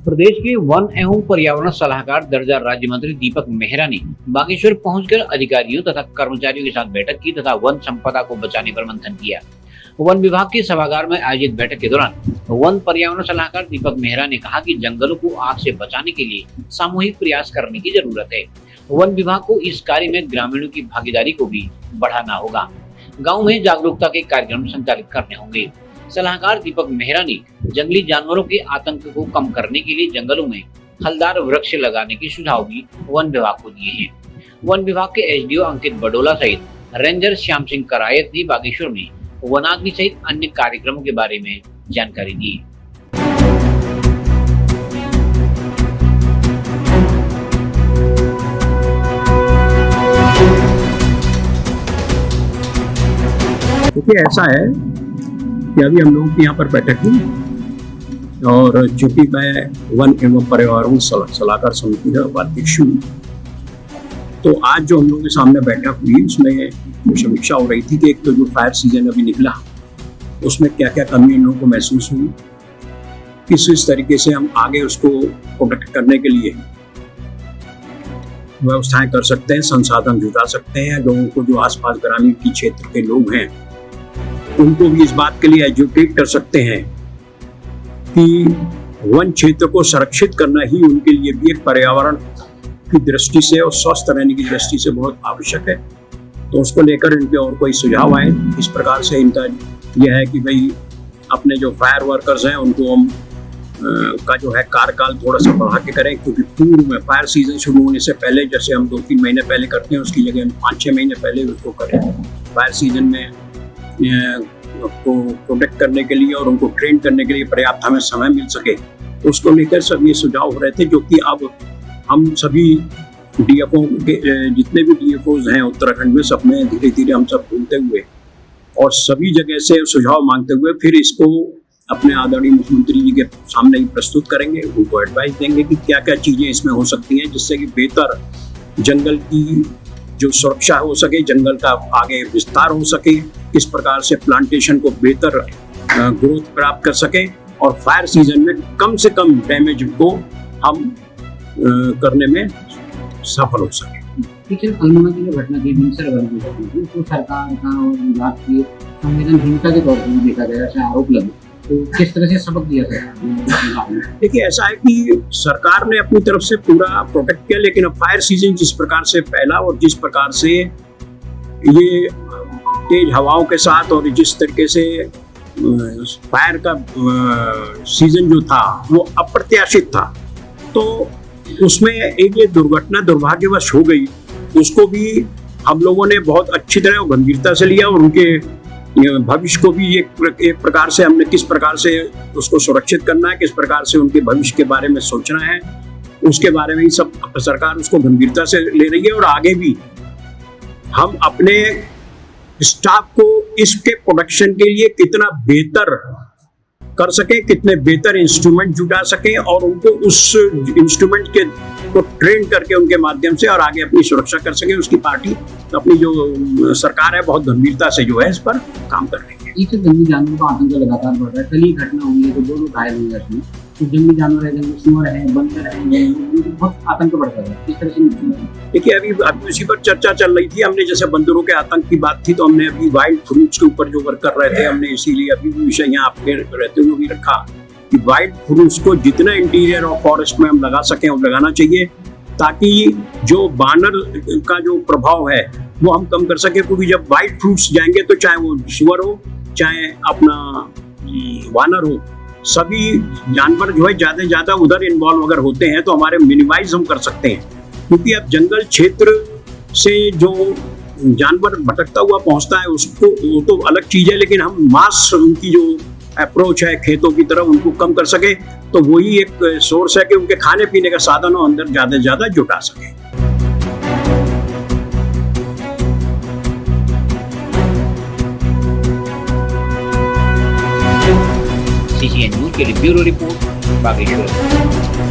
प्रदेश के वन एवं पर्यावरण सलाहकार दर्जा राज्य मंत्री दीपक मेहरा ने बागेश्वर पहुंचकर अधिकारियों तथा कर्मचारियों के साथ बैठक की तथा वन संपदा को बचाने पर मंथन किया। वन विभाग के सभागार में आयोजित बैठक के दौरान वन पर्यावरण सलाहकार दीपक मेहरा ने कहा कि जंगलों को आग से बचाने के लिए सामूहिक प्रयास करने की जरूरत है। वन विभाग को इस कार्य में ग्रामीणों की भागीदारी को भी बढ़ाना होगा। गाँव में जागरूकता के कार्यक्रम संचालित करने होंगे। सलाहकार दीपक मेहरा ने जंगली जानवरों के आतंक को कम करने के लिए जंगलों में फलदार वृक्ष लगाने के सुझाव भी वन विभाग को दिए हैं। वन विभाग के एसडीओ अंकित बडोला सहित रेंजर श्याम सिंह करायत ने बागेश्वर में वनाग्नि सहित अन्य कार्यक्रमों के बारे में जानकारी दी। देखिए, ऐसा है कि अभी हम लोगों की यहाँ पर बैठक हुई और चूंकि मैं वन एवं पर्यावरण सलाहकार समिति का उपाध्यक्ष हूँ, तो आज जो हम लोगों के सामने बैठक हुई उसमें समीक्षा हो रही थी कि एक तो जो फायर सीजन अभी निकला उसमें क्या क्या कमी इन लोगों को महसूस हुई, किस तरीके से हम आगे उसको प्रोटेक्ट करने के लिए व्यवस्थाएं कर सकते हैं, संसाधन जुटा सकते हैं। लोगों को जो आसपास ग्रामीण की क्षेत्र के लोग हैं उनको भी इस बात के लिए एजुकेट कर सकते हैं कि वन क्षेत्र को संरक्षित करना ही उनके लिए भी एक पर्यावरण की दृष्टि से और स्वस्थ रहने की दृष्टि से बहुत आवश्यक है। तो उसको लेकर इनके और कोई सुझाव आए। इस प्रकार से इनका यह है कि भाई अपने जो फायर वर्कर्स हैं उनको हम का जो है कार्यकाल थोड़ा सा बढ़ा के करें, क्योंकि पूर्व में फायर सीजन शुरू होने से पहले जैसे हम 2-3 महीने पहले करते हैं उसकी जगह हम 5-6 महीने पहले उसको करें। फायर सीजन में को प्रोटेक्ट करने के लिए और उनको ट्रेन करने के लिए पर्याप्त हमें समय मिल सके, उसको लेकर सब ये सुझाव हो रहे थे, जो कि अब हम सभी डीएफओ के जितने भी डीएफओज हैं उत्तराखंड में सब में धीरे धीरे हम सब घूमते हुए और सभी जगह से सुझाव मांगते हुए फिर इसको अपने आदरणीय मुख्यमंत्री जी के सामने ही प्रस्तुत करेंगे। उनको एडवाइस देंगे कि क्या क्या चीज़ें इसमें हो सकती हैं जिससे कि बेहतर जंगल की जो सुरक्षा हो सके, जंगल का आगे विस्तार हो सके, किस प्रकार से प्लांटेशन को बेहतर ग्रोथ प्राप्त कर सके और फायर सीजन में कम से कम डैमेज को हम करने में सफल हो सके। पिछले अल्मोड़ा की जो घटना थी तो सरकार का और विभाग की संवेदनहीनता के तौर पर देखा गया, ऐसा आरोप लगे, तो किस तरह से सबक दिया गया? देखिए, ऐसा है कि सरकार ने अपनी तरफ से पूरा प्रोटेक्ट किया, लेकिन अब फायर सीजन जिस प्रकार से फैला और जिस प्रकार से ये तेज हवाओं के साथ और जिस तरीके से फायर का सीजन जो था वो अप्रत्याशित था, तो उसमें एक ये दुर्घटना दुर्भाग्यवश हो गई, उसको भी हम लोगों ने बहुत अच्छी तरह और गंभीरता से लिया और उनके भविष्य को भी एक प्रकार से हमने किस प्रकार से उसको सुरक्षित करना है, किस प्रकार से उनके भविष्य के बारे में सोचना है, उसके बारे में ही सब सरकार उसको गंभीरता से ले रही है। और आगे भी हम अपने स्टाफ को इसके प्रोडक्शन के लिए कितना बेहतर कर सके, कितने बेहतर इंस्ट्रूमेंट जुटा सके और उनको उस इंस्ट्रूमेंट के को ट्रेन करके उनके माध्यम से और आगे अपनी सुरक्षा कर सके, उसकी पार्टी अपनी जो सरकार है बहुत गंभीरता से जो है इस पर काम कर रही है। इस जंगली जानवरों का आतंक लगातार बढ़ रहा है। कल ही घटना हुई है तो 2 लोग घायल हुए हैं। तो जंगली जानवर है, जंगली सुअर है, बंदर है, बहुत आतंक बढ़ रहा है। इस तरह से देखिए, अभी उसी पर चर्चा चल रही थी। हमने जैसे बंदरों के आतंक की बात थी तो हमने अभी वाइल्ड फ्रूट्स के ऊपर जो वर्क कर रहे थे हमने इसीलिए अभी भी विषय यहाँ आपके रहते हुए भी रखा कि वाइल्ड फ्रूट्स को जितना इंटीरियर और फॉरेस्ट में हम लगा सकें और लगाना चाहिए, ताकि जो बानर का जो प्रभाव है वो हम कम कर सके। क्योंकि जब वाइल्ड फ्रूट्स जाएंगे तो चाहे वो सुअर हो चाहे अपना वानर हो, सभी जानवर जो है ज्यादा से ज्यादा उधर इन्वॉल्व अगर होते हैं तो हमारे मिनिमाइज हम कर सकते हैं। क्योंकि अब जंगल क्षेत्र से जो जानवर भटकता हुआ पहुंचता है उसको वो तो अलग चीज है, लेकिन हम मास उनकी जो अप्रोच है खेतों की तरफ उनको कम कर सके तो वही एक सोर्स है कि उनके खाने पीने का साधनों अंदर ज्यादा से ज्यादा जुटा सके। CCN न्यूज़ के लिए ब्यूरो रिपोर्ट बागेश्वर।